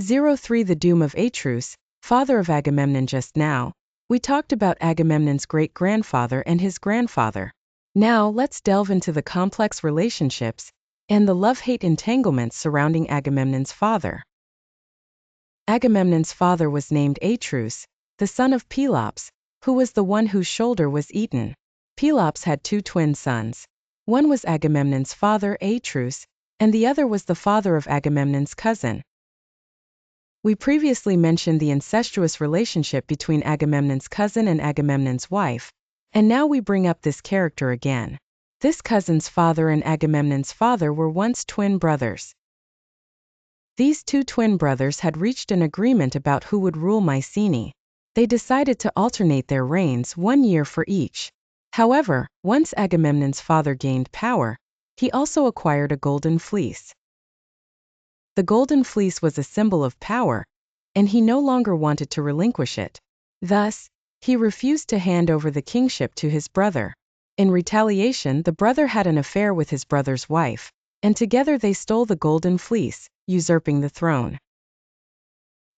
03 The doom of Atreus, father of Agamemnon. Just now, we talked about Agamemnon's great-grandfather and his grandfather. Now let's delve into the complex relationships and the love-hate entanglements surrounding Agamemnon's father. Agamemnon's father was named Atreus, the son of Pelops, who was the one whose shoulder was eaten. Pelops had two twin sons. One was Agamemnon's father, Atreus, and the other was the father of Agamemnon's cousin. We previously mentioned the incestuous relationship between Agamemnon's cousin and Agamemnon's wife, and now we bring up this character again. This cousin's father and Agamemnon's father were once twin brothers. These two twin brothers had reached an agreement about who would rule Mycenae. They decided to alternate their reigns 1 year for each. However, once Agamemnon's father gained power, he also acquired a golden fleece. The golden fleece was a symbol of power, and he no longer wanted to relinquish it. Thus, he refused to hand over the kingship to his brother. In retaliation, the brother had an affair with his brother's wife, and together they stole the golden fleece, usurping the throne.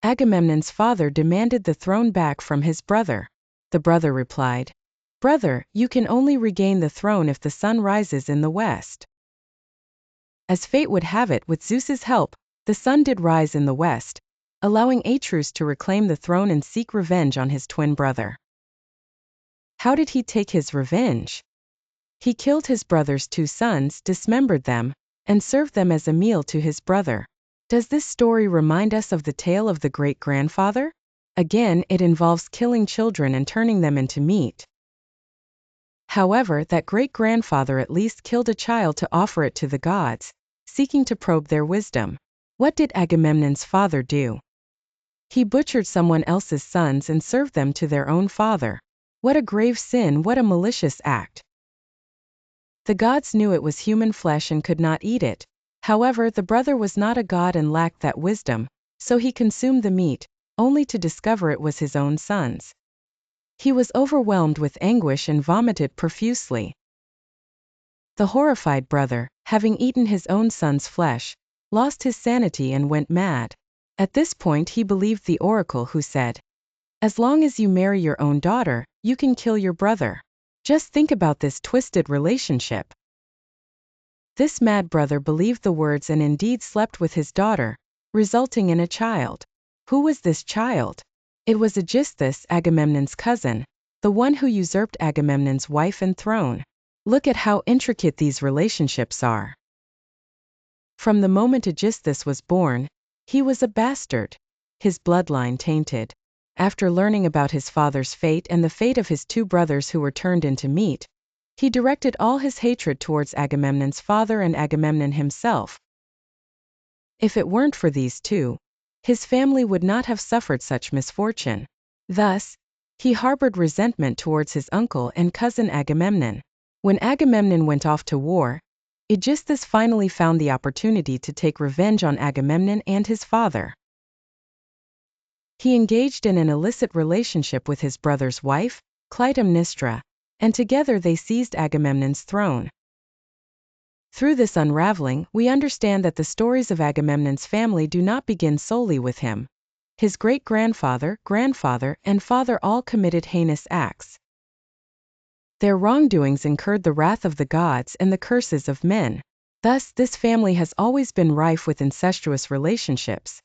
Agamemnon's father demanded the throne back from his brother. The brother replied, "Brother, you can only regain the throne if the sun rises in the west." As fate would have it, with Zeus's help, the sun did rise in the west, allowing Atreus to reclaim the throne and seek revenge on his twin brother. How did he take his revenge? He killed his brother's two sons, dismembered them, and served them as a meal to his brother. Does this story remind us of the tale of the great-grandfather? Again, it involves killing children and turning them into meat. However, that great-grandfather at least killed a child to offer it to the gods, seeking to probe their wisdom. What did Agamemnon's father do? He butchered someone else's sons and served them to their own father. What a grave sin, what a malicious act. The gods knew it was human flesh and could not eat it. However, the brother was not a god and lacked that wisdom, so he consumed the meat, only to discover it was his own sons. He was overwhelmed with anguish and vomited profusely. The horrified brother, having eaten his own son's flesh, lost his sanity and went mad. At this point he believed the oracle who said, "As long as you marry your own daughter, you can kill your brother." Just think about this twisted relationship. This mad brother believed the words and indeed slept with his daughter, resulting in a child. Who was this child? It was Aegisthus, Agamemnon's cousin, the one who usurped Agamemnon's wife and throne. Look at how intricate these relationships are. From the moment Aegisthus was born, he was a bastard, his bloodline tainted. After learning about his father's fate and the fate of his two brothers who were turned into meat, he directed all his hatred towards Agamemnon's father and Agamemnon himself. If it weren't for these two, his family would not have suffered such misfortune. Thus, he harbored resentment towards his uncle and cousin Agamemnon. When Agamemnon went off to war, Aegisthus finally found the opportunity to take revenge on Agamemnon and his father. He engaged in an illicit relationship with his brother's wife, Clytemnestra, and together they seized Agamemnon's throne. Through this unraveling, we understand that the stories of Agamemnon's family do not begin solely with him. His great-grandfather, grandfather, and father all committed heinous acts. Their wrongdoings incurred the wrath of the gods and the curses of men. Thus, this family has always been rife with incestuous relationships.